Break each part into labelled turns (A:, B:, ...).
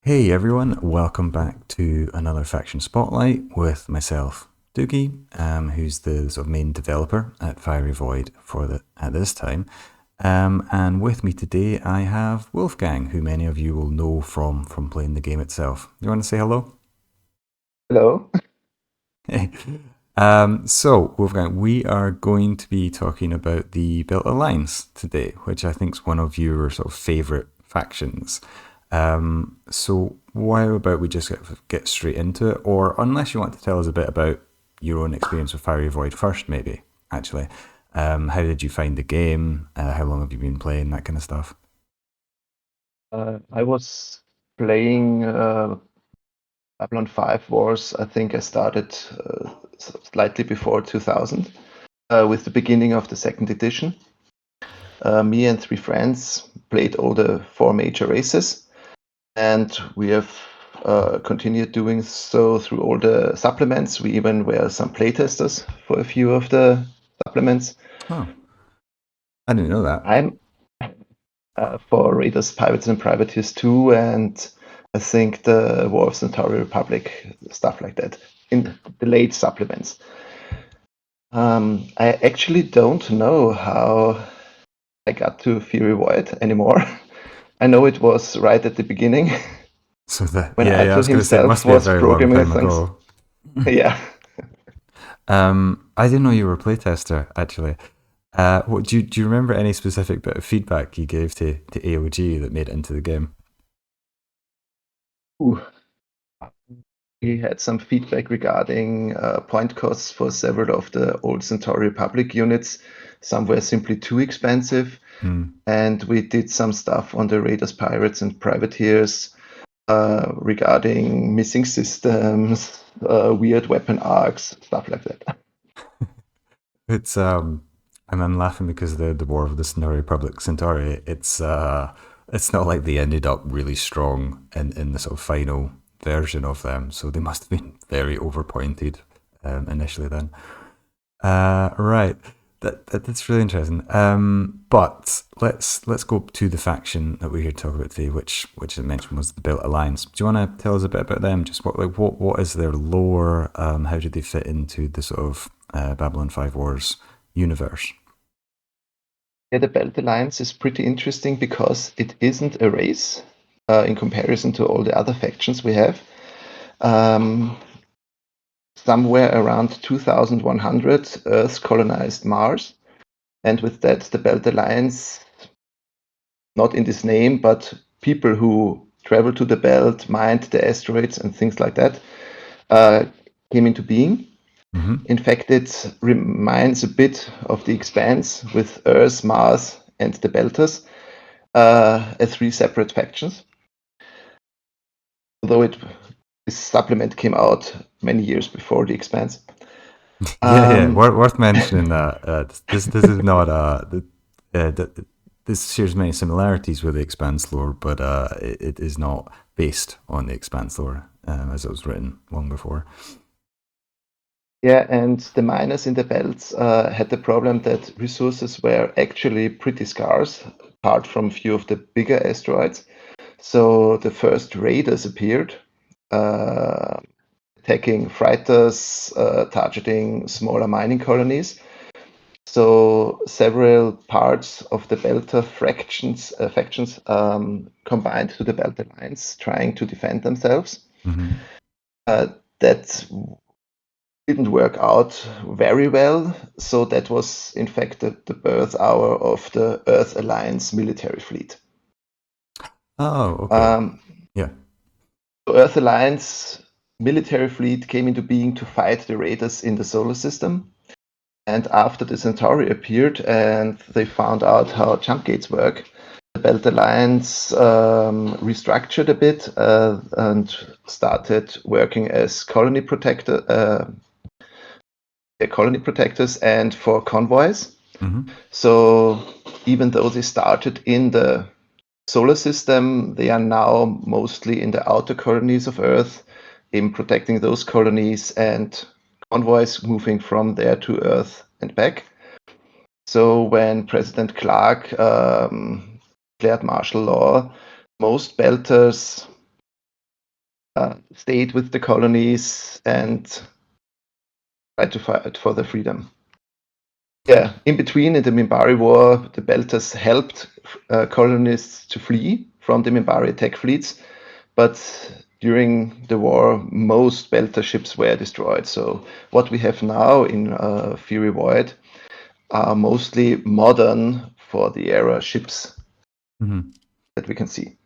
A: Hey everyone, welcome back to another Faction Spotlight with myself, Doogie, who's the sort of main developer at Fiery Void at this time. And with me today I have Wolfgang, who many of you will know from playing the game itself. You want to say hello?
B: Hello.
A: Hey. So, Wolfgang, we are going to be talking about the Built Alliance today, which I think is one of your sort of favorite factions. So, why about we just get straight into it? Or, unless you want to tell us a bit about your own experience with Fiery Void first, maybe, actually. How did you find the game? How long have you been playing? That kind of stuff.
B: I was playing Babylon 5 Wars. I think I started slightly before 2000 with the beginning of the second edition. Me and three friends played all the four major races, and we have continued doing so through all the supplements. We even were some playtesters for a few of the supplements.
A: Oh, I didn't know that.
B: I'm for Raiders, Pirates, and Privateers 2, and I think the War of Centauri Republic, stuff like that, in the late supplements. I actually don't know how I got to Fury Void anymore. I know it was right at the beginning
A: So that,
B: when
A: yeah, I
B: Eitel
A: was going to say it
B: himself
A: must be a
B: was
A: very long
B: programming
A: time
B: things.
A: ago.
B: Yeah.
A: I didn't know you were a playtester, actually. Do you remember any specific bit of feedback you gave to AOG that made it into the game?
B: Ooh. We had some feedback regarding point costs for several of the old Centauri Republic units. Some were simply too expensive.
A: Hmm.
B: And we did some stuff on the Raiders, Pirates, and Privateers regarding missing systems, weird weapon arcs, stuff like that.
A: It's and I'm laughing because the War of the Centauri Republic Centauri. It's not like they ended up really strong in the sort of final version of them, so they must have been very overpointed initially. Then, right. That's really interesting. But let's go to the faction that we're here to talk about today, which I mentioned was the Built Alliance. Do you want to tell us a bit about them? Just what is their lore? How do they fit into the sort of Babylon 5 Wars universe?
B: Yeah, the Belt Alliance is pretty interesting because it isn't a race in comparison to all the other factions we have. Um, Somewhere around 2100, Earth colonized Mars. And with that, the Belt Alliance, not in this name, but people who travel to the belt, mined the asteroids, and things like that, uh, came into being.
A: Mm-hmm.
B: In fact, it reminds a bit of the Expanse with Earth, Mars, and the Belters as three separate factions. Although this supplement came out many years before the Expanse.
A: Yeah.
B: Um,
A: Worth mentioning that this is not this shares many similarities with the Expanse lore, but it is not based on the Expanse lore as it was written long before.
B: yeah, and the miners in the belts had the problem that resources were actually pretty scarce, apart from a few of the bigger asteroids. So the first raiders appeared, uh, attacking freighters, targeting smaller mining colonies. So several parts of the Belter factions combined to the Belt Alliance, trying to defend themselves.
A: Mm-hmm.
B: That didn't work out very well. So that was, in fact, the birth hour of the Earth Alliance military fleet.
A: Oh, okay.
B: Um,
A: Yeah.
B: the Earth Alliance military fleet came into being to fight the raiders in the solar system. And after the Centauri appeared and they found out how jump gates work, the Belt Alliance restructured a bit and started working as colony protectors and for convoys.
A: Mm-hmm.
B: So even though they started in the solar system, they are now mostly in the outer colonies of Earth, in protecting those colonies and convoys moving from there to Earth and back. So when President Clark declared martial law, most Belters stayed with the colonies and tried to fight for their freedom. Yeah, in between, in the Minbari War, the Belters helped colonists to flee from the Minbari attack fleets, but during the war, most Belter ships were destroyed. So what we have now in Fury Void are mostly modern for the era ships
A: Mm-hmm.
B: that we can see.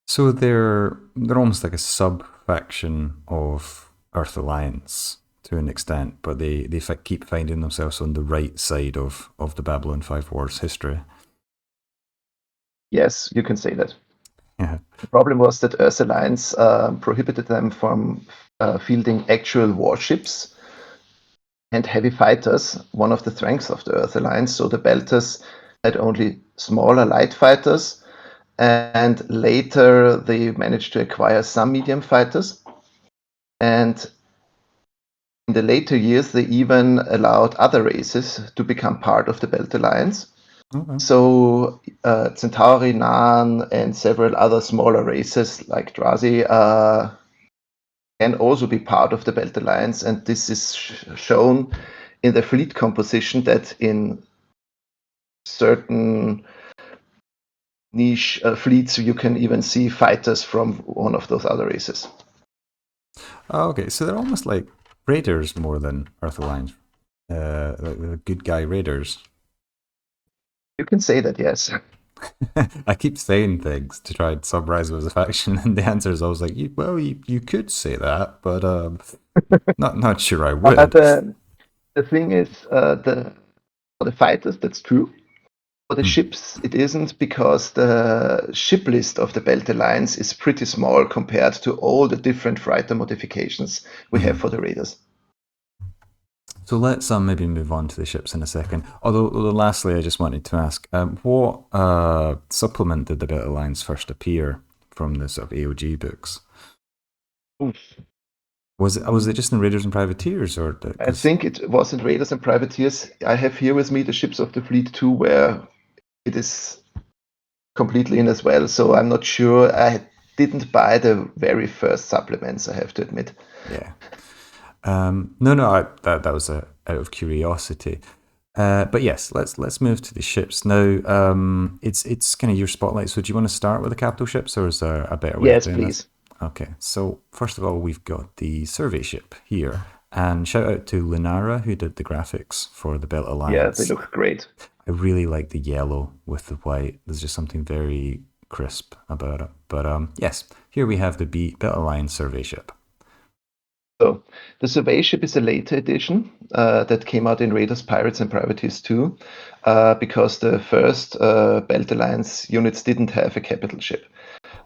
A: So they're almost like a sub faction of Earth Alliance to an extent, but they keep finding themselves on the right side of the Babylon 5 Wars history.
B: Yes, you can say that.
A: Yeah.
B: The problem was that Earth Alliance prohibited them from fielding actual warships and heavy fighters, one of the strengths of the Earth Alliance. So the Belters had only smaller light fighters, and later they managed to acquire some medium fighters. And in the later years, they even allowed other races to become part of the Belt Alliance.
A: Okay.
B: So Centauri, Narn, and several other smaller races like Drazi can also be part of the Belt Alliance, and this is shown in the fleet composition that in certain niche fleets you can even see fighters from one of those other races.
A: Oh, okay. So they're almost like raiders more than Earth Alliance. Like the good guy raiders.
B: You can say that, yes.
A: I keep saying things to try and summarize it as a faction, and the answer is always like, well, you could say that, but not sure I would.
B: The thing is, for the fighters, that's true. For the
A: Hmm.
B: ships, it isn't because the ship list of the Belt Alliance is pretty small compared to all the different fighter modifications we have
A: Mhm.
B: for the Raiders.
A: So let's maybe move on to the ships in a second. Although lastly, I just wanted to ask, what supplement did the Battle Lines first appear from the sort of AOG books?
B: Oof.
A: Was it just in Raiders and Privateers, or
B: I
A: because
B: think it wasn't Raiders and Privateers. I have here with me the ships of the Fleet 2 where it is completely in as well. So I'm not sure. I didn't buy the very first supplements, I have to admit.
A: yeah, no, that was out of curiosity. But yes, let's move to the ships now. It's kind of your spotlight. So do you want to start with the capital ships, or is there a better way of
B: Yes,
A: doing this?
B: please.
A: Okay, so first of all, we've got the survey ship here, and shout out to Linara who did the graphics for the Belt
B: Yeah, they
A: Alliance.
B: look great.
A: I really like the yellow with the white. There's just something very crisp about it. But yes, here we have the Belt Alliance survey ship.
B: So the Survey Ship is a later edition that came out in Raiders, Pirates, and Privateers 2 because the first Belt Alliance units didn't have a capital ship.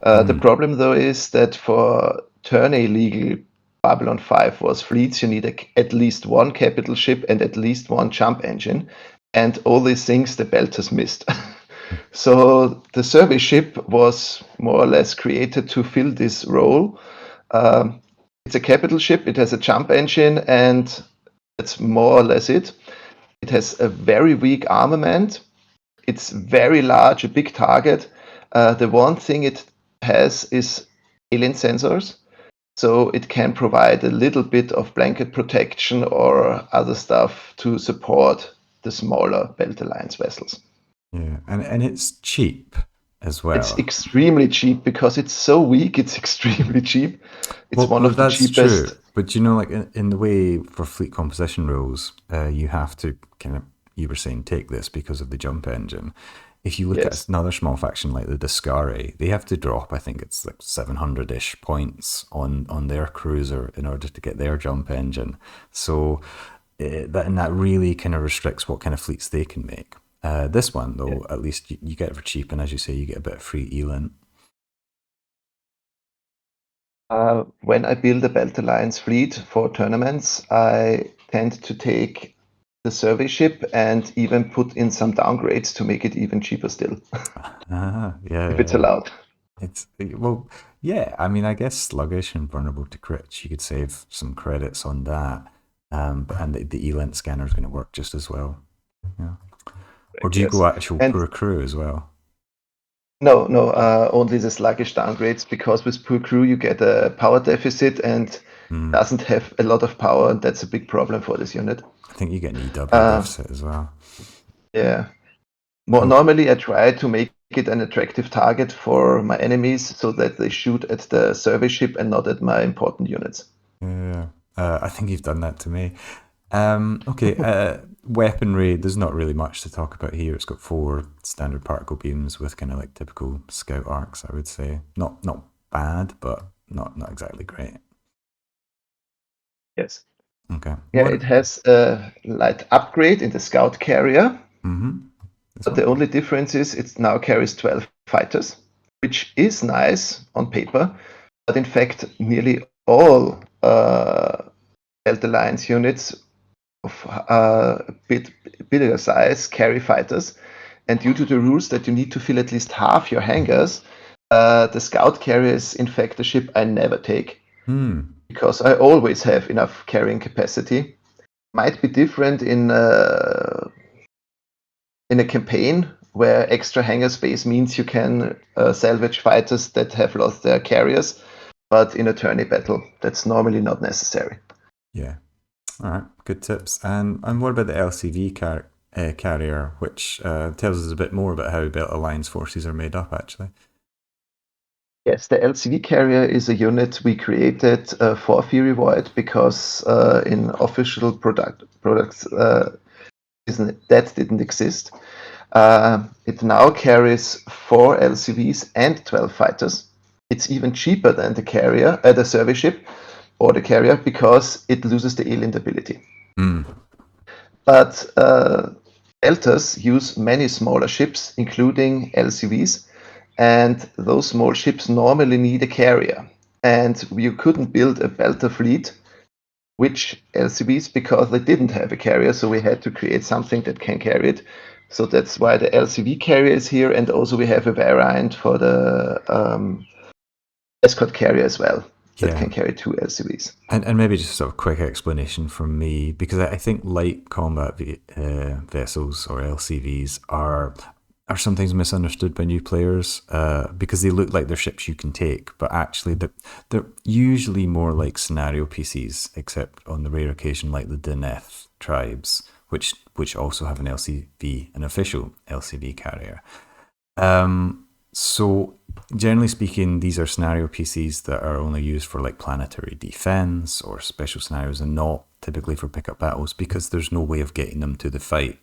B: The
A: Mm.
B: problem, though, is that for tourney legal Babylon 5 Wars fleets, you need at least one capital ship and at least one jump engine. And all these things the Belters missed. So the survey ship was more or less created to fill this role. Um, it's a capital ship, it has a jump engine, and that's more or less it. It has a very weak armament. It's very large, a big target. The one thing it has is alien sensors, so it can provide a little bit of blanket protection or other stuff to support the smaller Belt Alliance vessels.
A: Yeah, and it's cheap as
B: It's
A: well.
B: extremely cheap because it's so weak. It's extremely cheap. It's one
A: Well,
B: of the
A: that's true.
B: cheapest.
A: But you know, like in the way for fleet composition rules, you have to kind of, you were saying, take this because of the jump engine. If you look at
B: Yes.
A: another small faction like the Discari, they have to drop, I think it's like 700-ish points on their cruiser in order to get their jump engine. So that really kind of restricts what kind of fleets they can make. This one,
B: Yeah.
A: though, at least you get it for cheap, and as you say, you get a bit of free Elint.
B: When I build a Belt Alliance fleet for tournaments, I tend to take the survey ship and even put in some downgrades to make it even cheaper still,
A: Ah, yeah,
B: if
A: yeah,
B: it's
A: yeah.
B: allowed.
A: Well, yeah. I mean, I guess sluggish and vulnerable to crits. You could save some credits on that, and the ELINT scanner is going to work just as well. Yeah. Or
B: Correct,
A: do you
B: yes.
A: go actual
B: And
A: poor crew as well?
B: No, no, only the sluggish downgrades because with poor crew you get a power deficit and
A: Hmm.
B: doesn't have a lot of power, and that's a big problem for this unit.
A: I think you get an EW
B: Uh,
A: deficit as well.
B: yeah. More
A: Cool.
B: normally, I try to make it an attractive target for my enemies so that they shoot at the survey ship and not at my important units.
A: Yeah. I think you've done that to me. Okay, weaponry, there's not really much to talk about here. It's got four standard particle beams with kind of like typical scout arcs, I would say. Not bad, but not exactly great.
B: Yes.
A: Okay.
B: Yeah,
A: What?
B: it has a light upgrade in the scout carrier,
A: Mm-hmm. This
B: but the
A: one?
B: only difference is it now carries 12 fighters, which is nice on paper, but in fact, nearly all Delta Alliance units of a bit bigger size carry fighters. And due to the rules that you need to fill at least half your hangars, the scout carrier is in fact a ship I never take
A: Hmm.
B: because I always have enough carrying capacity. Might be different in a campaign where extra hangar space means you can salvage fighters that have lost their carriers, but in a tourney battle, that's normally not necessary.
A: Yeah. All right. Good tips. And what about the LCV carrier, which tells us a bit more about how Belt Alliance forces are made up, actually?
B: Yes, the LCV carrier is a unit we created for Fury Void because in official products that didn't exist. It now carries 4 LCVs and 12 fighters. It's even cheaper than the survey ship or the carrier because it loses the alien ability.
A: Hmm.
B: But Deltas use many smaller ships, including LCVs, and those small ships normally need a carrier. And you couldn't build a Belter fleet which LCVs because they didn't have a carrier, so we had to create something that can carry it. So that's why the LCV carrier is here, and also we have a variant for the escort carrier as well that
A: Yeah.
B: can carry 2 LCVs.
A: And maybe just sort of quick explanation from me, because I think light combat vessels or LCVs are sometimes misunderstood by new players because they look like they're ships you can take, but actually they're usually more like scenario PCs, except on the rare occasion like the Dineth tribes, which also have an LCV, an official LCV carrier. So generally speaking, these are scenario PCs that are only used for like planetary defense or special scenarios and not typically for pickup battles because there's no way of getting them to the fight.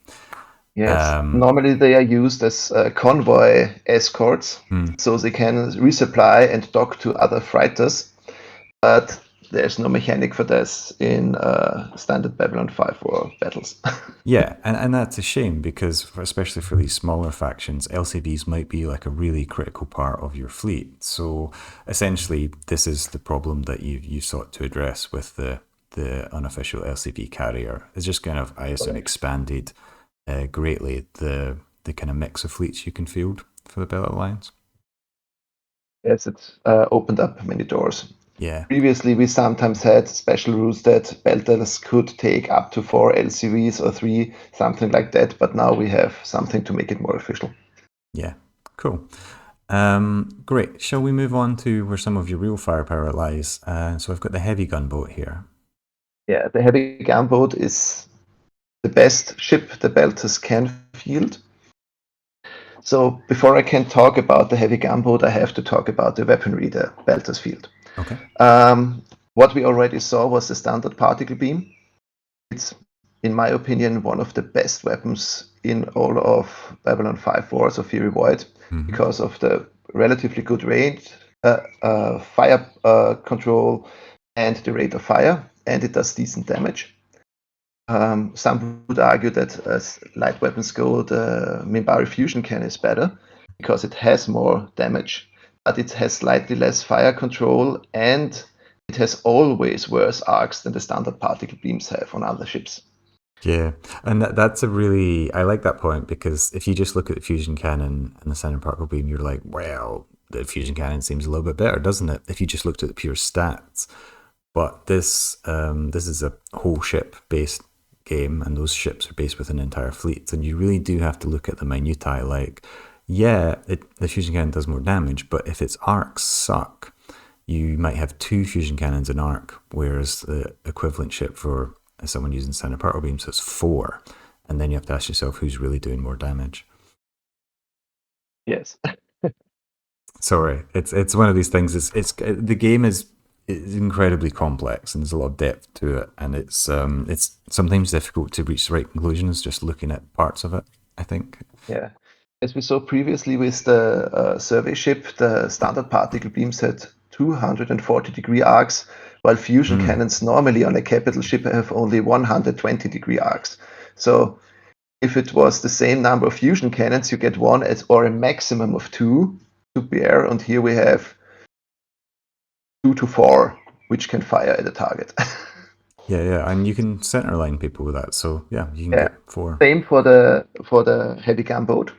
B: Yes,
A: Um,
B: normally they are used as convoy escorts,
A: hmm.
B: so they can resupply and dock to other freighters, but there's no mechanic for this in standard Babylon 5 war battles.
A: Yeah, and that's a shame because especially for these smaller factions, LCVs might be like a really critical part of your fleet. So essentially, this is the problem that you sought to address with the unofficial LCV carrier. It's just kind of, I assume,
B: Correct.
A: expanded greatly the kind of mix of fleets you can field for the Belt Alliance.
B: Yes, it opened up many doors.
A: Yeah,
B: Previously, we sometimes had special rules that Belters could take up to 4 LCVs or 3, something like that, but now we have something to make it more official.
A: yeah, cool. Great. Shall we move on to where some of your real firepower lies? So I've got the heavy gunboat here.
B: Yeah, the heavy gunboat is the best ship the Belters can field. So before I can talk about the heavy gunboat, I have to talk about the weaponry the Belters field.
A: Okay.
B: What we already saw was the standard particle beam. It's, in my opinion, one of the best weapons in all of Babylon 5 Wars of Fury Void
A: Mm-hmm.
B: because of the relatively good range, fire control, and the rate of fire, and it does decent damage. Some would argue that as light weapons go, the Minbari fusion cannon is better because it has more damage, but it has slightly less fire control and it has always worse arcs than the standard particle beams have on other ships.
A: Yeah, and that's a really I like that point because if you just look at the fusion cannon and the center particle beam, you're like, well, the fusion cannon seems a little bit better, doesn't it? If you just looked at the pure stats, but this is a whole ship based game, and those ships are based with an entire fleet, and you really do have to look at the minutiae. Like, yeah, the fusion cannon does more damage, but if its arcs suck, you might have two fusion cannons in arc, whereas the equivalent ship for someone using standard particle beams is four. And then you have to ask yourself who's really doing more damage.
B: Yes.
A: Sorry, it's one of these things. It's the game is incredibly complex and there's a lot of depth to it, and it's sometimes difficult to reach the right conclusions just looking at parts of it. I think.
B: Yeah. As we saw previously with the survey ship, the standard particle beams had 240-degree arcs, while fusion cannons normally on a capital ship have only 120-degree arcs. So if it was the same number of fusion cannons, you get one or a maximum of two to bear, and here we have 2 to 4, which can fire at a target.
A: Yeah, yeah, and you can center line people with that. So yeah, you can
B: Yeah.
A: get four.
B: Same for the heavy gunboat.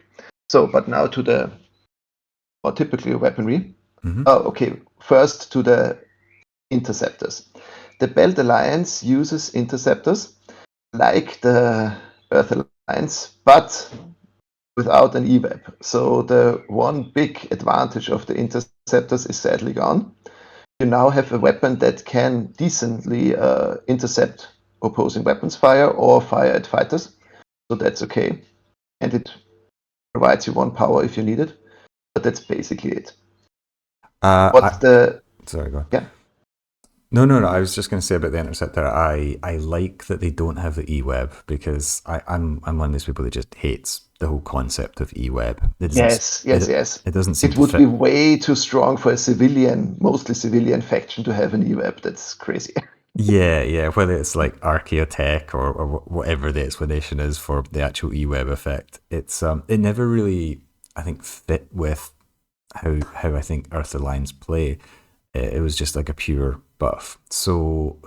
B: So, but now to the more typical weaponry. Oh, okay. First to the interceptors. The Belt Alliance uses interceptors like the Earth Alliance, but without an EWAP. So the one big advantage of the interceptors is sadly gone. You now have a weapon that can decently intercept opposing weapons fire or fire at fighters. So that's okay. And it provides you one power if you need it. But that's basically it.
A: I
B: What the
A: sorry, go on.
B: Yeah.
A: No, no, no. I was just going to say about the interceptor. I like that they don't have the e-web because I'm one of those people that just hates the whole concept of e-web.
B: Yes, yes, yes.
A: It doesn't seem
B: It
A: to
B: would be
A: fit.
B: way too strong for a civilian, mostly civilian faction to have an EWAP. That's crazy.
A: Yeah, yeah. Whether it's like Archaeotech or whatever the explanation is for the actual e-web effect, it never really I think fit with how I think Earth Alliance play. It was just like a pure buff. So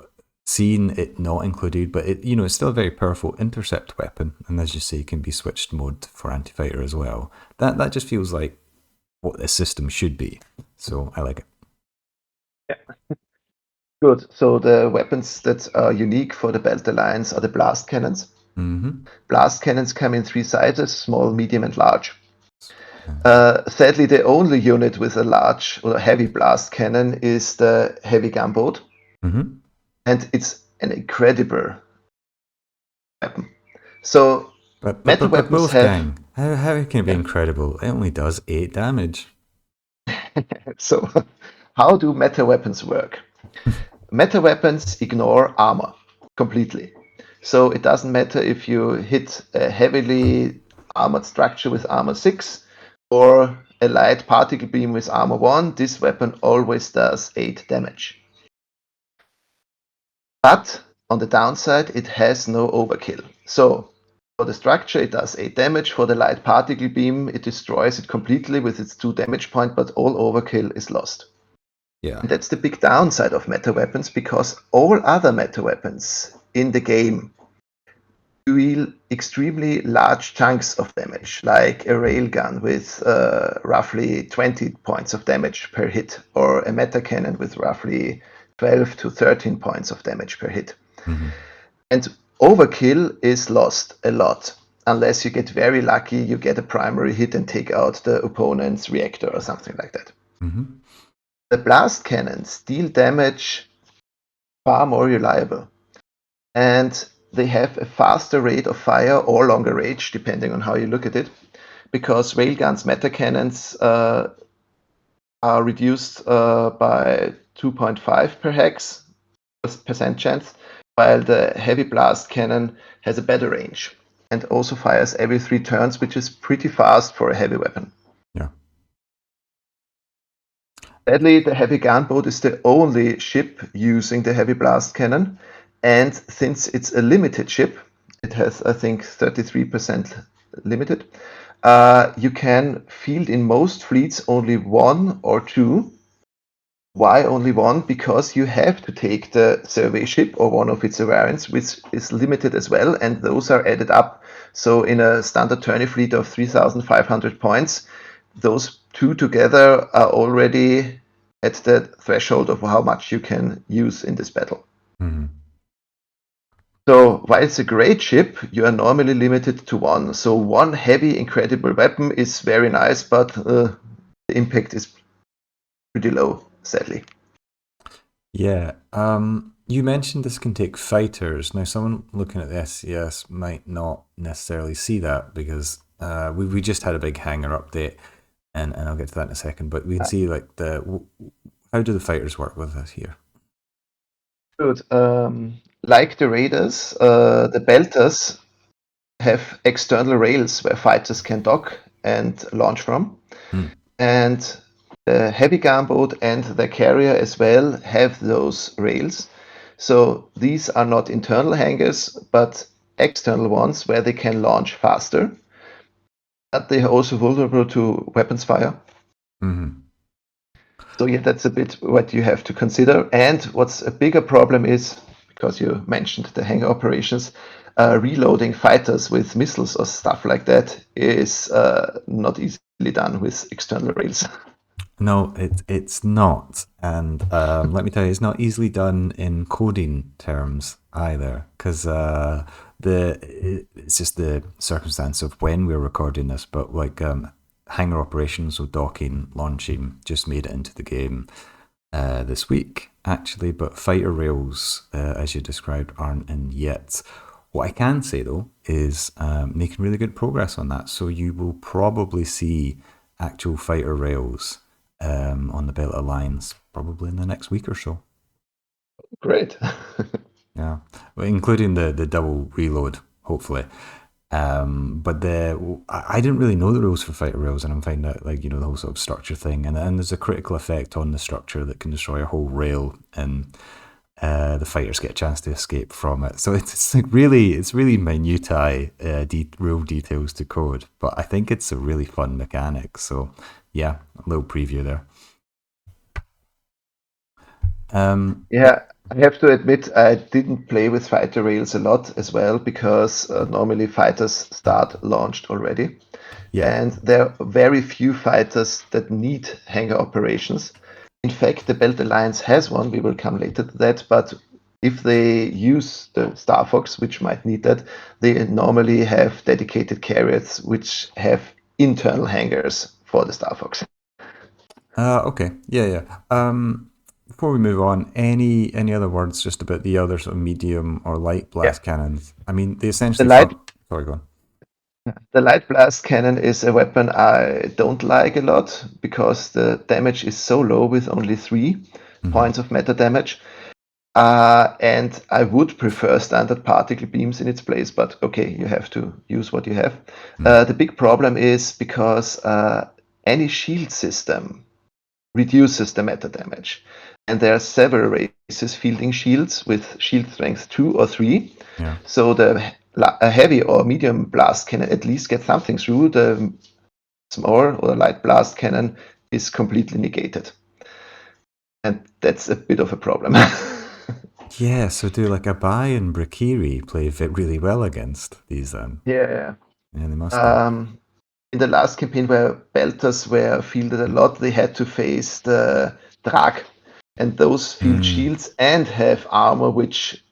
A: seeing it not included, but it's still a very powerful intercept weapon, and as you say, can be switched mode for anti-fighter as well. That just feels like what the system should be. So I like it.
B: Good. So the weapons that are unique for the Belt Alliance are the blast cannons.
A: Mm-hmm.
B: Blast cannons come in three sizes: small, medium, and large.
A: Uh,
B: Sadly, the only unit with a large or heavy blast cannon is the heavy gunboat,
A: mm-hmm.
B: and it's an incredible weapon. So meta
A: But
B: weapons have
A: Wolfgang, how can it be
B: yeah.
A: incredible? It only does 8 damage.
B: So how do meta weapons work? Meta weapons ignore armor completely. So it doesn't matter if you hit a heavily armored structure with armor 6 or a light particle beam with armor 1, this weapon always does 8 damage. But on the downside, it has no overkill. So for the structure, it does 8 damage. For the light particle beam, it destroys it completely with its 2 damage point, but all overkill is lost.
A: Yeah.
B: And that's the big downside of meta weapons, because all other meta weapons in the game deal extremely large chunks of damage, like a railgun with roughly 20 points of damage per hit, or a meta cannon with roughly 12 to 13 points of damage per hit.
A: Mm-hmm.
B: And overkill is lost a lot. Unless you get very lucky, you get a primary hit and take out the opponent's reactor or something like that.
A: Mm-hmm.
B: The blast cannons deal damage far more reliable, and they have a faster rate of fire or longer range, depending on how you look at it, because railguns meta cannons are reduced by 2.5 per hex percent chance, while the heavy blast cannon has a better range and also fires every 3 turns, which is pretty fast for a heavy weapon.
A: Yeah.
B: Sadly, the heavy gunboat is the only ship using the heavy blast cannon, and since it's a limited ship, it has, I think, 33% limited. You can field in most fleets only one or two. Why only one? Because you have to take the survey ship or one of its variants, which is limited as well, and those are added up. So in a standard tourney fleet of 3,500 points, those two together are already at the threshold of how much you can use in this battle.
A: Mm-hmm.
B: So while it's a great ship, you are normally limited to one. So one heavy, incredible weapon is very nice, but the impact is pretty low, sadly.
A: Yeah. You mentioned this can take fighters. Now, someone looking at the SCS might not necessarily see that because we just had a big hangar update, and I'll get to that in a second. But we can see like how do the fighters work with us here?
B: Good. Like the Raiders, the Belters have external rails where fighters can dock and launch from.
A: Hmm.
B: And the heavy gunboat and the carrier as well have those rails. So these are not internal hangars, but external ones where they can launch faster. But they are also vulnerable to weapons fire.
A: Hmm.
B: So yeah, that's a bit what you have to consider. And what's a bigger problem is, because you mentioned the hangar operations, reloading fighters with missiles or stuff like that is not easily done with external rails.
A: No, it's not, and let me tell you, it's not easily done in coding terms either, because it's just the circumstance of when we're recording this. But like hangar operations, so docking, launching, just made it into the game this week actually, but fighter rails, as you described, aren't in yet. What I can say though is making really good progress on that. So you will probably see actual fighter rails on the Delta lines probably in the next week or so.
B: Great.
A: Yeah, well, including the double reload, hopefully. But I didn't really know the rules for fighter rails, and I'm finding out like the whole sort of structure thing, and there's a critical effect on the structure that can destroy a whole rail, and the fighters get a chance to escape from it. So it's like really minutiae rule details to code, but I think it's a really fun mechanic. So yeah, a little preview there. Yeah,
B: Yeah, I have to admit I didn't play with fighter rails a lot as well because normally fighters start launched already.
A: yeah.
B: And there are very few fighters that need hangar operations. In fact, the Belt Alliance has one. We will come later to that. But if they use the Star Fox, which might need that, they normally have dedicated carriers which have internal hangars for the Star Fox.
A: Okay. Yeah, yeah. Before we move on, any other words just about the other sort of medium or light
B: Yeah,
A: blast cannons? I mean, they
B: the
A: essentially
B: light
A: fun. Sorry, go on.
B: the light blast cannon is a weapon I don't like a lot because the damage is so low with only 3 points of meta damage. And I would prefer standard particle beams in its place, but okay, you have to use what you have.
A: Mm,
B: The big problem is because any shield system reduces the meta damage. And there are several races fielding shields with shield strength 2 or 3.
A: yeah.
B: So a heavy or medium blast can at least get something through. The small or light blast cannon is completely negated. And that's a bit of a problem.
A: Yeah, so do like Abai and Brakiri play fit really well against these then?
B: Yeah.
A: Yeah, they must do.
B: Um, in the last campaign where Belters were fielded a lot, they had to face the Drag. And those field
A: Mm,
B: shields and have armor which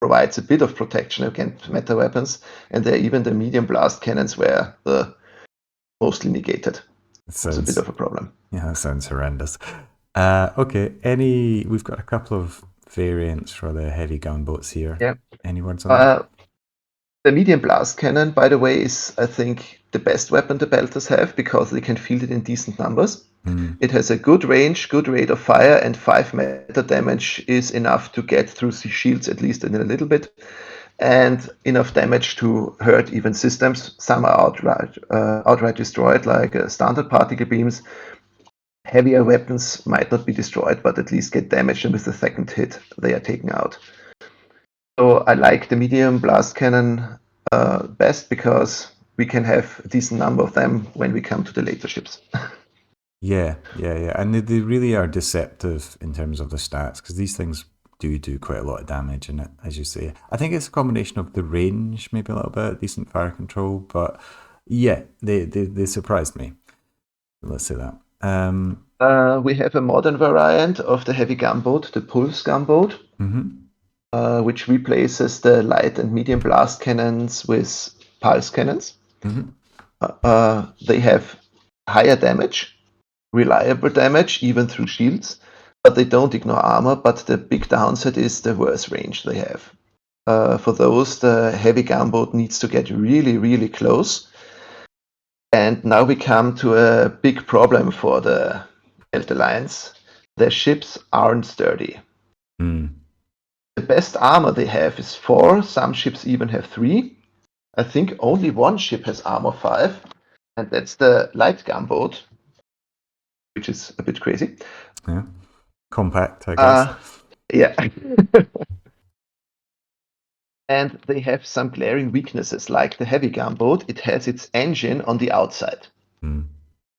B: provides a bit of protection against meta weapons. And there even the medium blast cannons were mostly negated.
A: it
B: It was a bit
A: sounds
B: of a problem.
A: yeah, that sounds horrendous. Okay, we've got a couple of variants for the heavy gunboats here.
B: Yeah.
A: Any words on that?
B: Uh, the medium blast cannon, by the way, is I think the best weapon the Belters have because they can field it in decent numbers.
A: Mm,
B: It has a good range, good rate of fire, and 5 meta damage is enough to get through the shields at least in a little bit, and enough damage to hurt even systems. Some are outright destroyed, like standard particle beams. Heavier weapons might not be destroyed, but at least get damaged, and with the second hit, they are taken out. So I like the medium blast cannon best because we can have a decent number of them when we come to the later ships.
A: yeah, yeah, yeah. And they really are deceptive in terms of the stats because these things do quite a lot of damage in it, as you say. I think it's a combination of the range, maybe a little bit, decent fire control, but yeah, they surprised me. Let's say that.
B: We have a modern variant of the heavy gunboat, the Pulse gunboat.
A: Mhm.
B: which replaces the light and medium blast cannons with pulse cannons.
A: Mm-hmm.
B: They have higher damage, reliable damage, even through shields, but they don't ignore armor. But the big downside is the worse range they have. For those, the heavy gunboat needs to get really, really close. And now we come to a big problem for the Belt Alliance. Their ships aren't sturdy.
A: Mm.
B: The best armor they have is 4, some ships even have 3. I think only one ship has armor 5, and that's the light gunboat, which is a bit crazy.
A: Yeah. Compact, I guess.
B: Uh, yeah. And they have some glaring weaknesses, like the heavy gunboat, it has its engine on the outside.
A: Mm.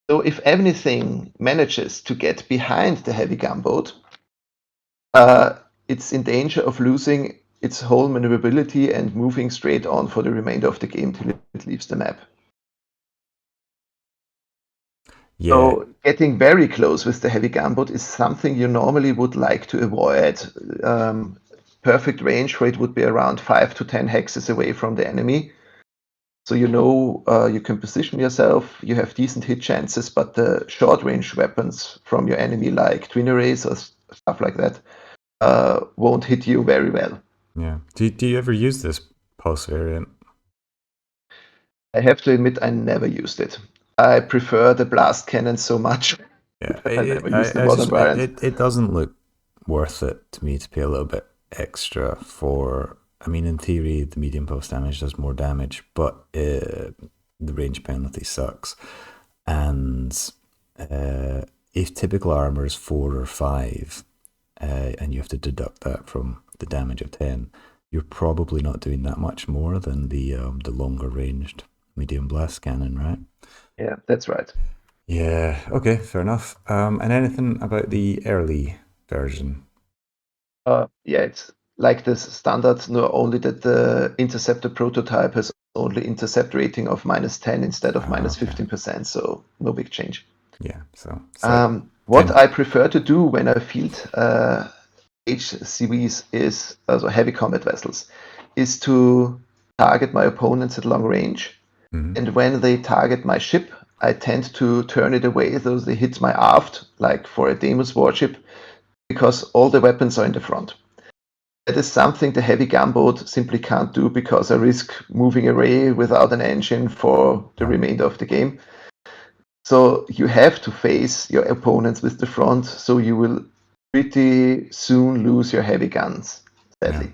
B: So if anything manages to get behind the heavy gunboat, it's in danger of losing its whole maneuverability and moving straight on for the remainder of the game till it leaves the map.
A: Yeah.
B: So getting very close with the heavy gunboat is something you normally would like to avoid. Perfect range for it would be around 5 to 10 hexes away from the enemy. So you can position yourself, you have decent hit chances, but the short range weapons from your enemy, like twin arrays or stuff like that, won't hit you very well.
A: Yeah. Do you ever use this pulse variant?
B: I have to admit, I never used it. I prefer the blast cannon so much
A: Yeah.
B: that I never used the modern variant.
A: It doesn't look worth it to me to pay a little bit extra for. I mean, in theory, the medium pulse damage does more damage, but the range penalty sucks. And if typical armor is 4 or 5, and you have to deduct that from the damage of 10, you're probably not doing that much more than the longer ranged medium blast cannon, right?
B: Yeah, that's right.
A: Yeah. Okay. Fair enough. And anything about the early version?
B: Yeah, it's like this standard, no, only that the interceptor prototype has only intercept rating of -10 instead of
A: Ah, okay.
B: -15%, so no big change.
A: Yeah. So it's like
B: What
A: 10.
B: I prefer to do when I field HCVs is also heavy combat vessels, is to target my opponents at long range,
A: Mhm.
B: and when they target my ship, I tend to turn it away so they hit my aft, like for a Deimos warship, because all the weapons are in the front. That is something the heavy gunboat simply can't do because I risk moving away without an engine for the
A: Yeah.
B: remainder of the game. So you have to face your opponents with the front, so you will pretty soon lose your heavy guns,
A: Yeah.
B: sadly.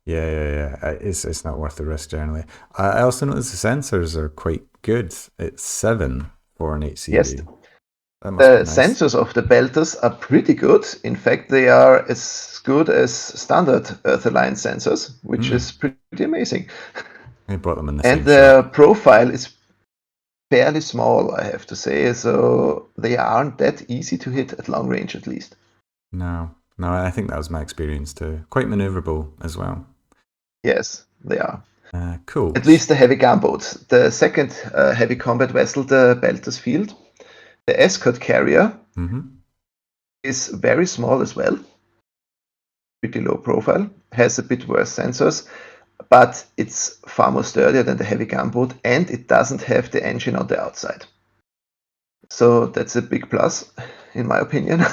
A: Yeah. It's not worth the risk generally. I also noticed the sensors are quite good. It's 7 for an
B: Yes,
A: HCV. That must be
B: the
A: nice.
B: sensors of the belters are pretty good. In fact, they are as good as standard Earth Alliance sensors, which
A: Hmm.
B: is pretty amazing.
A: I bought them in the
B: And
A: same
B: their
A: shop.
B: profile is fairly small, I have to say, so they aren't that easy to hit at long range, at least.
A: No, I think that was my experience too. Quite maneuverable as well.
B: Yes, they are.
A: Cool.
B: At least the heavy gunboats. The second heavy combat vessel, the Belter's Field, the escort carrier,
A: Mm-hmm.
B: is very small as well, pretty low profile, has a bit worse sensors, but it's far more sturdier than the heavy gunboat, and it doesn't have the engine on the outside. So that's a big plus, in my opinion.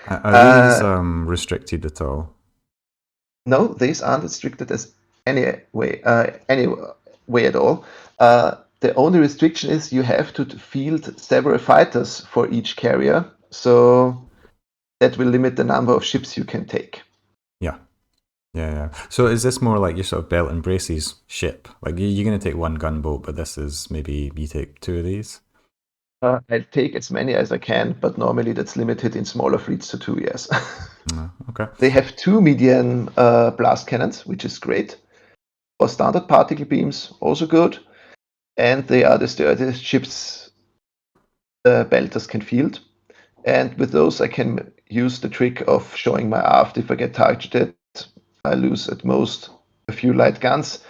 A: Are these
B: uh,
A: restricted at all?
B: no, these aren't restricted as any way at all. The only restriction is you have to field several fighters for each carrier, so that will limit the number of ships you can take.
A: Yeah. Yeah. So is this more like your sort of belt and braces ship? Like you're going to take one gunboat, but this is maybe you take 2 of these?
B: I'll take as many as I can, but normally that's limited in smaller fleets to 2 years.
A: Okay.
B: They have 2 medium blast cannons, which is great. For standard particle beams, also good. And they are the sturdiest ships the belters can field. And with those, I can use the trick of showing my aft. If I get targeted, I lose at most a few light guns,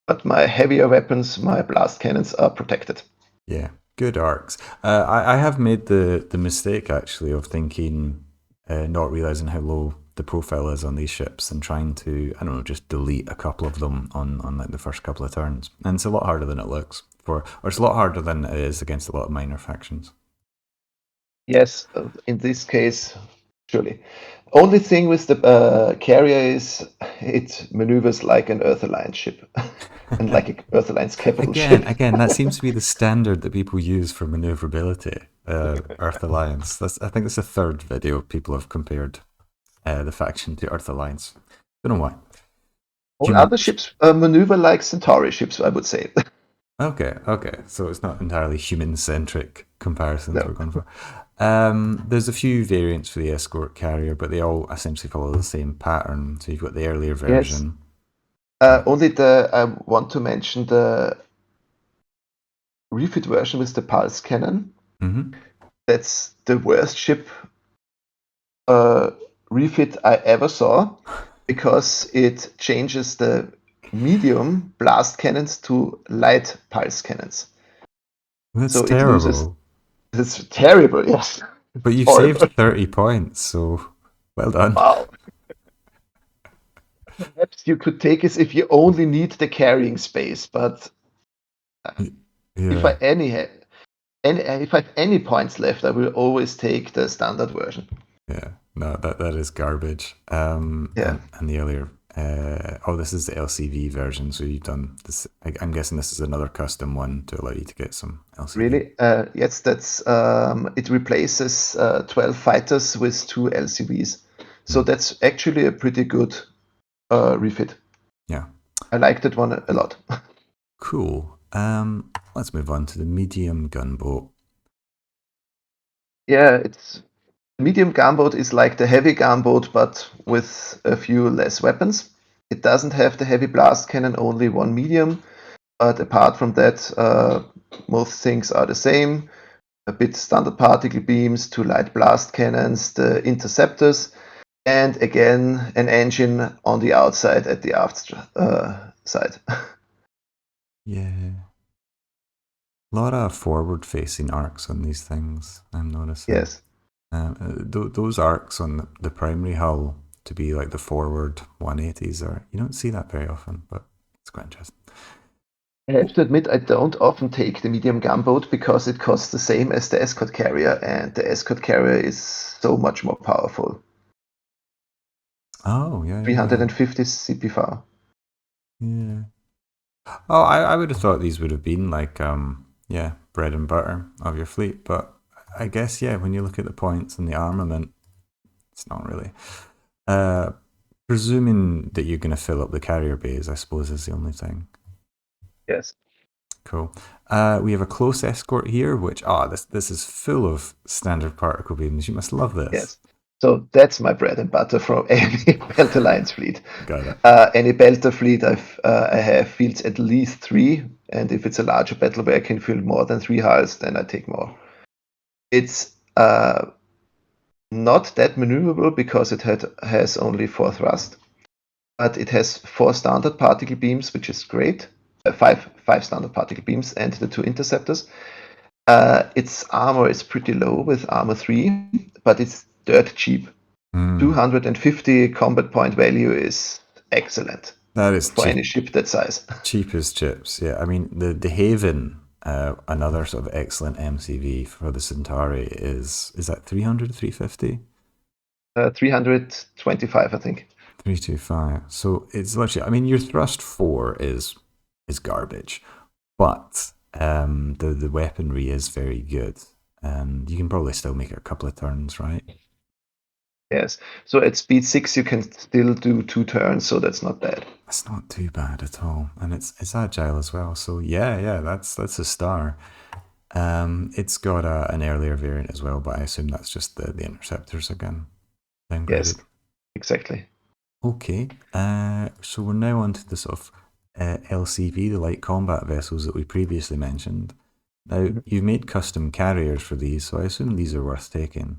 B: but my heavier weapons, my blast cannons, are protected.
A: Yeah. Good arcs. I have made the mistake actually of thinking, not realizing how low the profile is on these ships and trying to, I don't know, just delete a couple of them on like the first couple of turns. And it's a lot harder than it looks or it's a lot harder than it is against a lot of minor factions.
B: Yes, in this case, surely. Only thing with the carrier is it maneuvers like an Earth Alliance ship and like an Earth Alliance capital
A: again,
B: ship.
A: again, that seems to be the standard that people use for maneuverability. Earth Alliance. I think that's the third video people have compared the faction to Earth Alliance. Don't know why.
B: All
A: Human.
B: other ships maneuver like Centauri ships, I would say.
A: Okay, okay. So it's not entirely human-centric comparisons
B: No.
A: we're going for. There's a few variants for the escort carrier, but they all essentially follow the same pattern. So you've got the earlier
B: Yes.
A: version.
B: Only I want to mention the refit version with the pulse cannon.
A: Mm-hmm.
B: That's the worst ship uh, refit I ever saw because it changes the medium blast cannons to light pulse cannons.
A: That's
B: So it loses.
A: terrible.
B: It's terrible. Yes,
A: But
B: it's
A: you've
B: horrible.
A: saved 30 points, so well done.
B: Wow. Perhaps you could take it if you only need the carrying space, but if I
A: Yeah,
B: if I have any points left, I will always take the standard version.
A: yeah. No, that is garbage.
B: Yeah.
A: And the earlier. Oh, this is the LCV version. So you've done this. I'm guessing this is another custom one to allow you to get some LCV.
B: Really? Yes, that's it replaces 12 fighters with 2 LCVs. So
A: Hmm.
B: that's actually a pretty good refit.
A: Yeah.
B: I like that one a lot.
A: Cool. Let's move on to the medium gunboat.
B: Yeah, it's medium gunboat is like the heavy gunboat, but with a few less weapons. It doesn't have the heavy blast cannon, only one medium. But apart from that, most things are the same. A bit standard particle beams, 2 light blast cannons, the interceptors, and again an engine on the outside at the aft side.
A: Yeah. A lot of forward facing arcs on these things, I'm noticing.
B: Yes.
A: Those arcs on the primary hull to be like the forward 180s are, you don't see that very often, but it's quite interesting.
B: I have to admit, I don't often take the medium gunboat because it costs the same as the escort carrier, and the escort carrier is so much more powerful.
A: Oh, yeah, yeah, yeah.
B: 350 CP
A: Yeah. Oh, I would have thought these would have been like, yeah, bread and butter of your fleet, but I guess, yeah, when you look at the points and the armament, it's not really. Uh, Presuming that you're going to fill up the carrier bays, I suppose is the only thing.
B: Yes.
A: Cool. We have a close escort here, which this is full of standard particle beams. You must love this.
B: Yes. So that's my bread and butter from any Belt Alliance fleet.
A: Got it.
B: Any Belter fleet I have fields at least 3, and if it's a larger battle where I can field more than 3 hulls, then I take more. It's not that maneuverable because it has only 4 thrust, but it has 4 standard particle beams, which is great. Five standard particle beams and the 2 interceptors. Its armor is pretty low with armor 3, but it's dirt cheap. 250 combat point value is excellent
A: That is
B: for any
A: cheap.
B: ship that size.
A: Cheap as chips. Yeah, I mean the Haven, another sort of excellent MCV for the Centauri is that 300, 350?
B: 325, I think.
A: 325. So it's literally, I mean, your thrust 4 is garbage, but the weaponry is very good, and you can probably still make it a couple of turns, right?
B: Yes. So at speed 6, you can still do 2 turns, so that's not bad.
A: That's not too bad at all, and it's agile as well. So yeah, that's a star. It's got an earlier variant as well, but I assume that's just the interceptors again,
B: Yes,
A: downgraded.
B: exactly.
A: Okay, so we're now on to the sort of LCV, the light combat vessels that we previously mentioned. Now, you've made custom carriers for these, so I assume these are worth taking.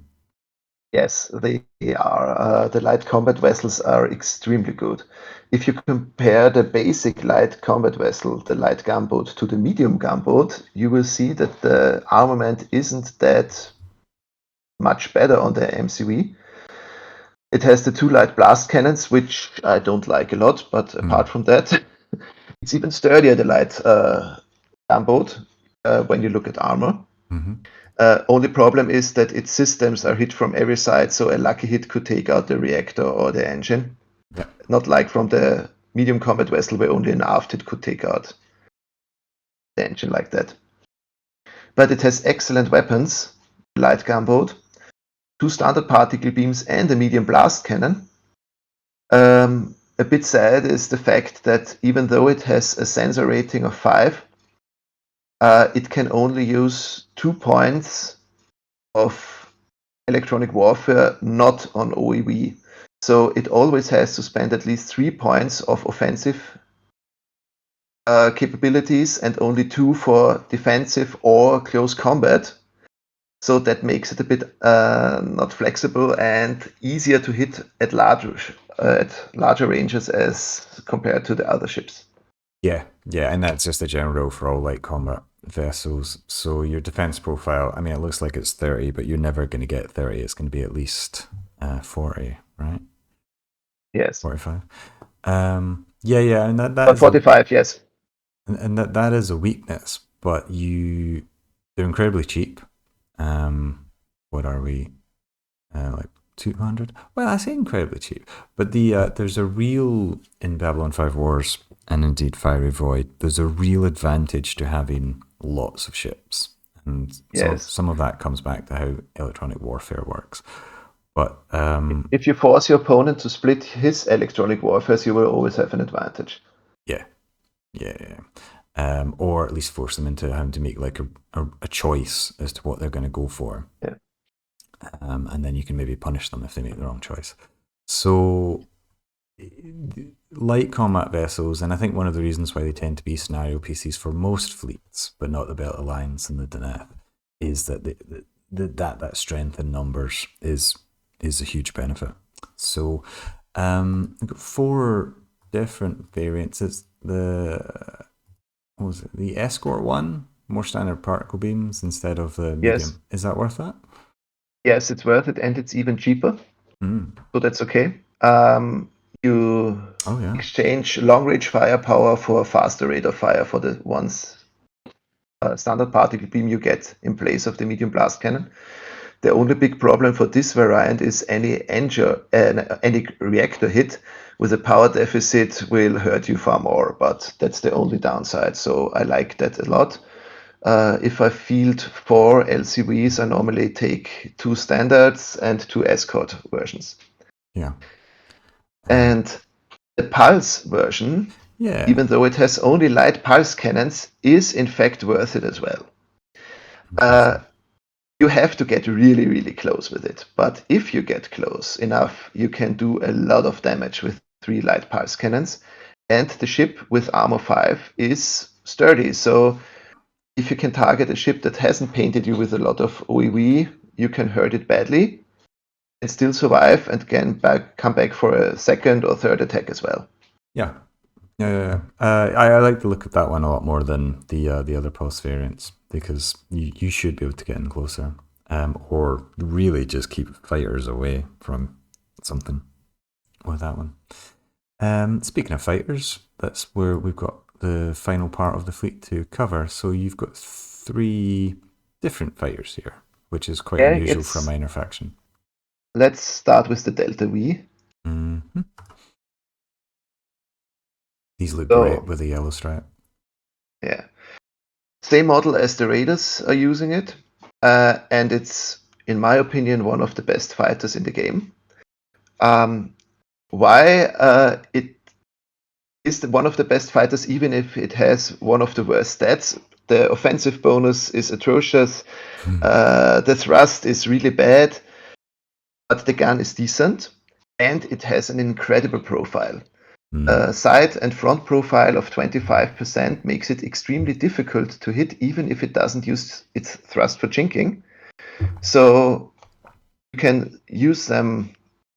B: Yes, they are. The light combat vessels are extremely good. If you compare the basic light combat vessel, the light gunboat, to the medium gunboat, you will see that the armament isn't that much better on the MCV. It has the 2 light blast cannons, which I don't like a lot, but apart from that, it's even sturdier, the light gunboat, when you look at armor.
A: Mm-hmm.
B: Only problem is that its systems are hit from every side, so a lucky hit could take out the reactor or the engine.
A: Yeah.
B: Not like from the medium combat vessel where only an aft hit could take out the engine like that. But it has excellent weapons, light gunboat, 2 standard particle beams, and a medium blast cannon. A bit sad is the fact that even though it has a sensor rating of 5, it can only use 2 points of electronic warfare, not on OEV. So it always has to spend at least 3 points of offensive capabilities and only 2 for defensive or close combat. So that makes it a bit not flexible and easier to hit at larger ranges as compared to the other ships.
A: Yeah, yeah, and that's just a general rule for all light combat vessels. So your defense profile, I mean, it looks like it's 30, but you're never going to get 30. It's going to be at least 40, right?
B: Yes.
A: 45. Yeah, yeah, and that
B: But
A: is a
B: 45, yes.
A: and that is a weakness, but they're incredibly cheap. What are we? Like 200? Well, I say incredibly cheap, but there's a real in Babylon 5 Wars and indeed Fiery Void. There's a real advantage to having lots of ships, and
B: Yes.
A: some of that comes back to how electronic warfare works. But
B: If you force your opponent to split his electronic warfare, you will always have an advantage.
A: yeah, yeah, yeah. Or at least force them into having to make like a choice as to what they're going to go for.
B: Yeah.
A: And then you can maybe punish them if they make the wrong choice. So, light combat vessels, and I think one of the reasons why they tend to be scenario pieces for most fleets, but not the Belt Alliance and the Daneth, is that that strength in numbers is a huge benefit. So, I've got 4 different variants. It's what was it? The Escort one, more standard particle beams instead of the medium.
B: Yes.
A: Is that worth that?
B: Yes, it's worth it, and it's even cheaper.
A: Mm.
B: So that's okay. You
A: Oh yeah.
B: exchange long-range firepower for a faster rate of fire for the ones standard particle beam you get in place of the medium blast cannon. The only big problem for this variant is any reactor hit with a power deficit will hurt you far more, but that's the only downside. So I like that a lot. If I field 4 LCVs, I normally take 2 standards and 2 escort versions.
A: Yeah.
B: And the pulse version,
A: Yeah.
B: even though it has only light pulse cannons, is in fact worth it as well.
A: Interesting.
B: You have to get really, really close with it. But if you get close enough, you can do a lot of damage with 3 light pulse cannons. And the ship with armor 5 is sturdy. So if you can target a ship that hasn't painted you with a lot of OEV, you can hurt it badly and still survive and can come back for a second or third attack as well.
A: Yeah. Yeah. I like to look at that one a lot more than the other pulse variants because you should be able to get in closer, or really just keep fighters away from something with that one. Speaking of fighters, that's where we've got the final part of the fleet to cover. So you've got 3 different fighters here, which is quite
B: Yeah,
A: unusual for a minor faction.
B: let's start with the Delta V.
A: Mm-hmm. These look
B: So,
A: great with the yellow stripe.
B: yeah, same model as the Raiders are using it, and it's, in my opinion, one of the best fighters in the game. Why it is one of the best fighters, even if it has one of the worst stats. The offensive bonus is atrocious. The thrust is really bad, but the gun is decent, and it has an incredible profile. Side and front profile of 25% makes it extremely difficult to hit, even if it doesn't use its thrust for jinking. So you can use them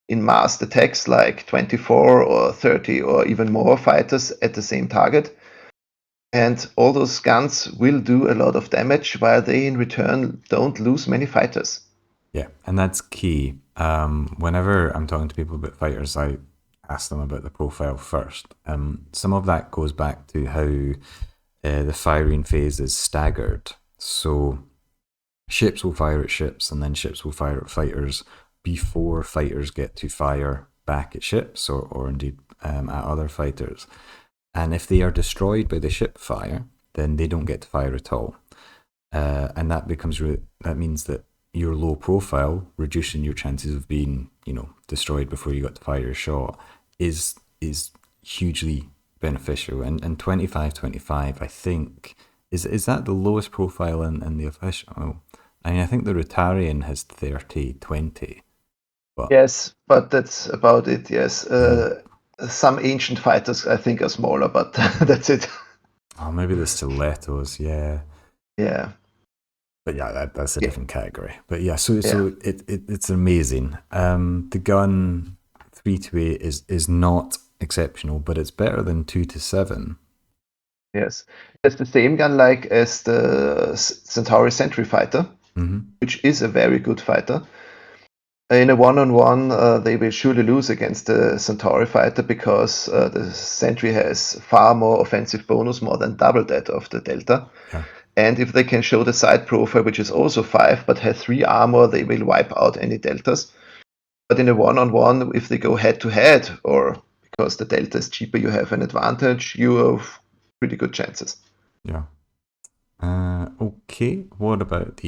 B: in massed attacks like 24 or 30 or even more fighters at the same target. And all those guns will do a lot of damage while they in return don't lose many fighters.
A: Yeah, and that's key. Whenever I'm talking to people about fighters, I ask them about the profile first. Some of that goes back to how the firing phase is staggered. So ships will fire at ships, and then ships will fire at fighters before fighters get to fire back at ships or indeed at other fighters. And if they are destroyed by the ship fire, then they don't get to fire at all. And that means that your low profile, reducing your chances of being, destroyed before you got to fire your shot, is hugely beneficial. And 25-25, I think, is that the lowest profile in the official? I mean, I think the Rotarian has 30-20, but
B: Yes, but that's about it. Yes,
A: mm,
B: some ancient fighters I think are smaller, but that's it.
A: oh, maybe the stilettos, yeah.
B: Yeah,
A: But yeah, that's a
B: yeah,
A: different category. But yeah, so
B: yeah.
A: it's amazing. The gun 3-8 is not exceptional, but it's better than 2-7.
B: Yes, it's the same gun like as the Centauri Sentry Fighter,
A: Mm-hmm.
B: which is a very good fighter. In a one-on-one, they will surely lose against the Centauri fighter because the Sentry has far more offensive bonus, more than double that of the Delta.
A: Yeah,
B: And if they can show the side profile, which is also 5 but has 3 armor, they will wipe out any Deltas. But in a one-on-one, if they go head-to-head, or because the Delta is cheaper, you have an advantage, you have pretty good chances.
A: yeah. Okay. What about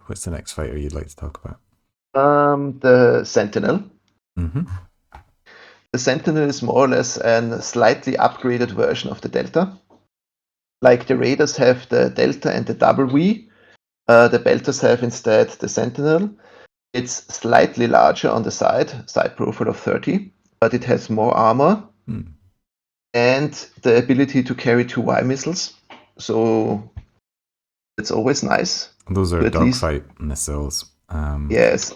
A: what's the next fighter you'd like to talk about?
B: The Sentinel.
A: Mm-hmm.
B: The Sentinel is more or less a slightly upgraded version of the Delta. Like the Raiders have the Delta and the Double V, the Belters have instead the Sentinel. It's slightly larger on the side profile of 30, but it has more armor
A: Hmm.
B: and the ability to carry 2 Y missiles. So it's always nice
A: Those are
B: to at least,
A: dogfight missiles.
B: yes,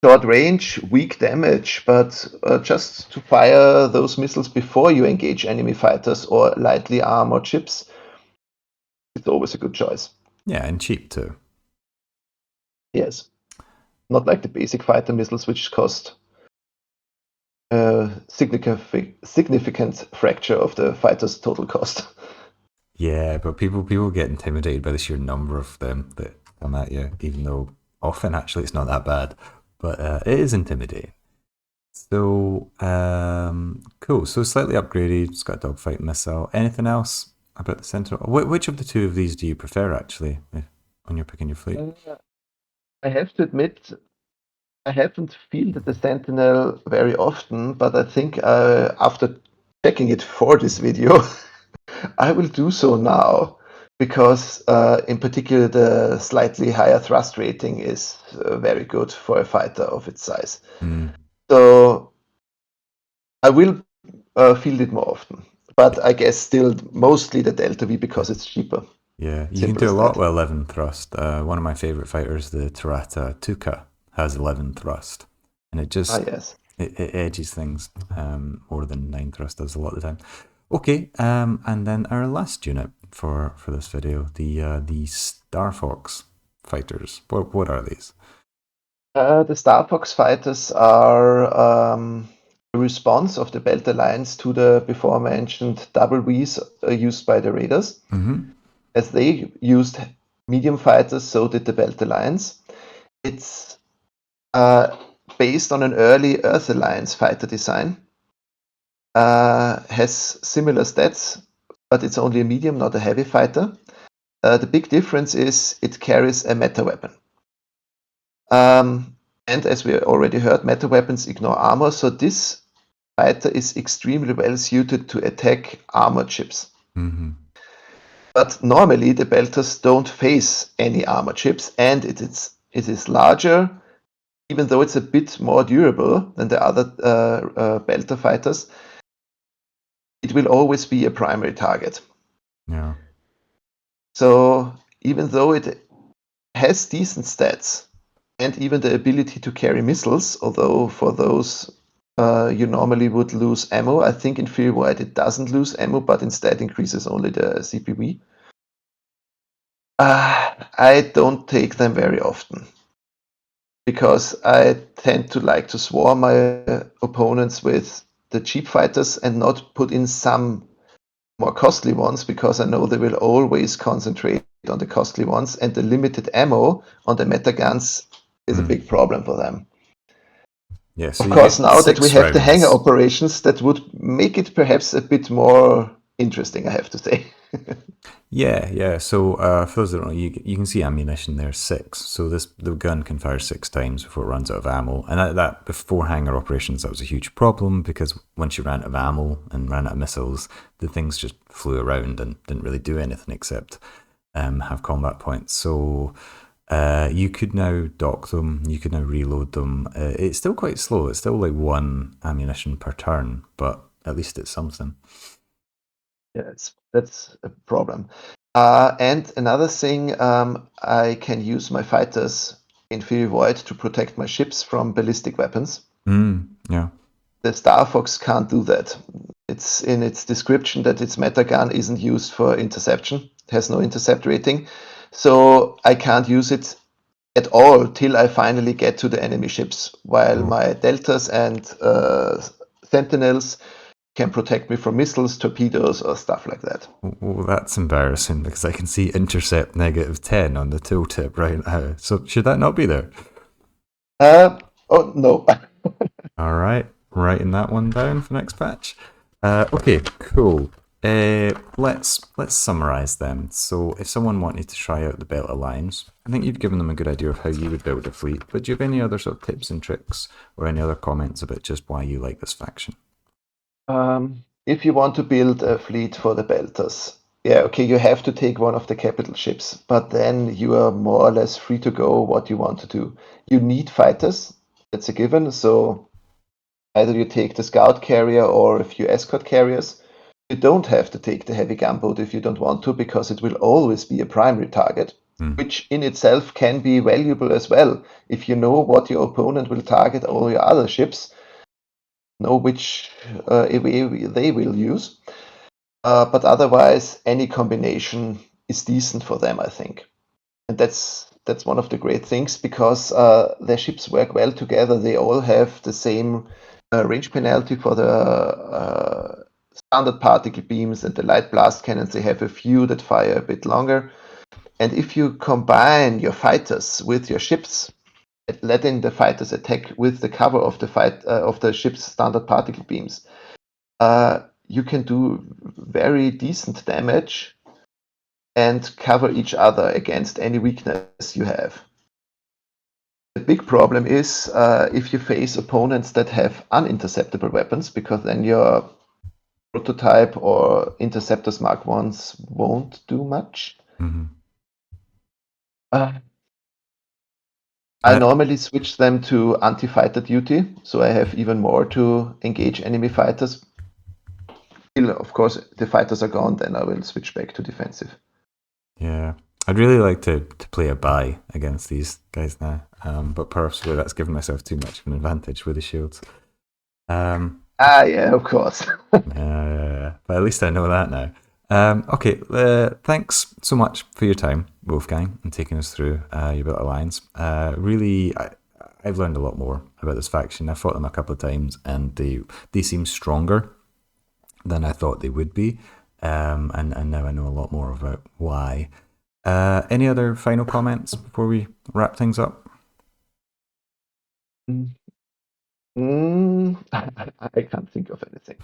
B: short range, weak damage, but just to fire those missiles before you engage enemy fighters or lightly armored ships, it's always a good choice.
A: Yeah, and cheap too.
B: Yes, not like the basic fighter missiles, which cost a significant fracture of the fighter's total cost.
A: Yeah, but people get intimidated by the sheer number of them that come at you, even though often actually it's not that bad. But it is intimidating. So cool. So slightly upgraded. It's got a dogfight missile. Anything else about the Sentinel? Which of the two of these do you prefer actually when you're picking your fleet?
B: I have to admit, I haven't fielded the Sentinel very often, but I think after checking it for this video, I will do so now because, in particular, the slightly higher thrust rating is very good for a fighter of its size.
A: Mm,
B: So I will field it more often, but I guess still mostly the Delta V because it's cheaper.
A: yeah, you can
B: Simple
A: do a
B: as
A: lot
B: that.
A: with 11 thrust. One of my favorite fighters, the Tarata Tuka, has 11 thrust, and it
B: Ah,
A: just
B: yes.
A: it edges things more than 9 thrust does a lot of the time. Okay, and then our last unit for this video, the Star Fox fighters. What are these?
B: The Star Fox fighters are a response of the Belt Alliance to the before mentioned double Vs used by the Raiders.
A: Mm-hmm.
B: As they used medium fighters, so did the Belt Alliance. It's uh, based on an early Earth Alliance fighter design. Has similar stats, but it's only a medium, not a heavy fighter. The big difference is it carries a meta weapon. And as we already heard, meta weapons ignore armor, so this fighter is extremely well suited to attack armored ships.
A: Mm-hmm.
B: But normally the Belters don't face any armored ships, and it is larger, even though it's a bit more durable than the other Belter fighters. It will always be a primary target.
A: Yeah.
B: So even though it has decent stats and even the ability to carry missiles, although for those you normally would lose ammo. I think in Fury Wide it doesn't lose ammo, but instead increases only the CPV. I don't take them very often. because I tend to like to swarm my opponents with the cheap fighters and not put in some more costly ones, because I know they will always concentrate on the costly ones, and the limited ammo on the meta guns is a
A: Mm.
B: big problem for them.
A: Yeah, so
B: Of
A: you
B: course,
A: get
B: now that we
A: six
B: have the hangar
A: rounds.
B: operations, that would make it perhaps a bit more interesting, I have to say.
A: Yeah, yeah. So for those that don't know, you can see ammunition there six. So the gun can fire six times before it runs out of ammo, and that before hangar operations that was a huge problem because once you ran out of ammo and ran out of missiles, the things just flew around and didn't really do anything except have combat points. So you could now dock them, you could now reload them. It's still quite slow. It's still like one ammunition per turn, but at least it's something.
B: Yeah, that's a problem. And another thing, I can use my fighters in Fury Void to protect my ships from ballistic weapons.
A: Yeah.
B: The Star Fox can't do that. It's in its description that its meta gun isn't used for interception. It has no intercept rating. So I can't use it at all till I finally get to the enemy ships, while
A: Oh.
B: my Deltas and Sentinels can protect me from missiles, torpedoes, or stuff like that.
A: Well, that's embarrassing because I can see intercept -10 on the tooltip right now. So should that not be there?
B: Oh, no.
A: All right, writing that one down for next patch. Okay, cool. Let's summarize them. So, if someone wanted to try out the Belt Alliance, I think you've given them a good idea of how you would build a fleet. But do you have any other sort of tips and tricks, or any other comments about just why you like this faction?
B: If you want to build a fleet for the Belters, yeah, okay, you have to take one of the capital ships, but then you are more or less free to go what you want to do. You need fighters, that's a given. So either you take the scout carrier or a few escort carriers. You don't have to take the heavy gunboat if you don't want to, because it will always be a primary target,
A: Hmm.
B: which in itself can be valuable as well. If you know what your opponent will target all your other ships, know which they will use. But otherwise, any combination is decent for them, I think. And that's one of the great things, because their ships work well together. They all have the same range penalty for the standard particle beams and the light blast cannons. They have a few that fire a bit longer. And if you combine your fighters with your ships, letting the fighters attack with the cover of the ship's standard particle beams, you can do very decent damage and cover each other against any weakness you have. The big problem is if you face opponents that have uninterceptable weapons, because then your prototype or interceptors Mark Ones won't do much.
A: Mm-hmm.
B: Uh, I
A: Uh,
B: normally switch them to anti-fighter duty, so I have even more to engage enemy fighters. Till, of course, the fighters are gone, then I will switch back to defensive.
A: Yeah, I'd really like to play a buy against these guys now, but personally, that's giving myself too much of an advantage with the shields. Um,
B: Yeah, of course.
A: but at least I know that now. Okay, thanks so much for your time, Wolfgang, and taking us through your Built Alliance. Really, I've learned a lot more about this faction. I've fought them a couple of times, and they seem stronger than I thought they would be. And now I know a lot more about why. Any other final comments before we wrap things up?
B: I can't think of anything.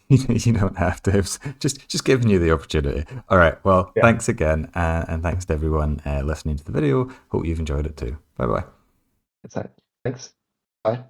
A: You don't have to. It's just giving you the opportunity. All right. Well,
B: Yeah,
A: thanks again, and thanks to everyone listening to the video. Hope you've enjoyed it too. Bye bye.
B: that's it. Thanks. Bye.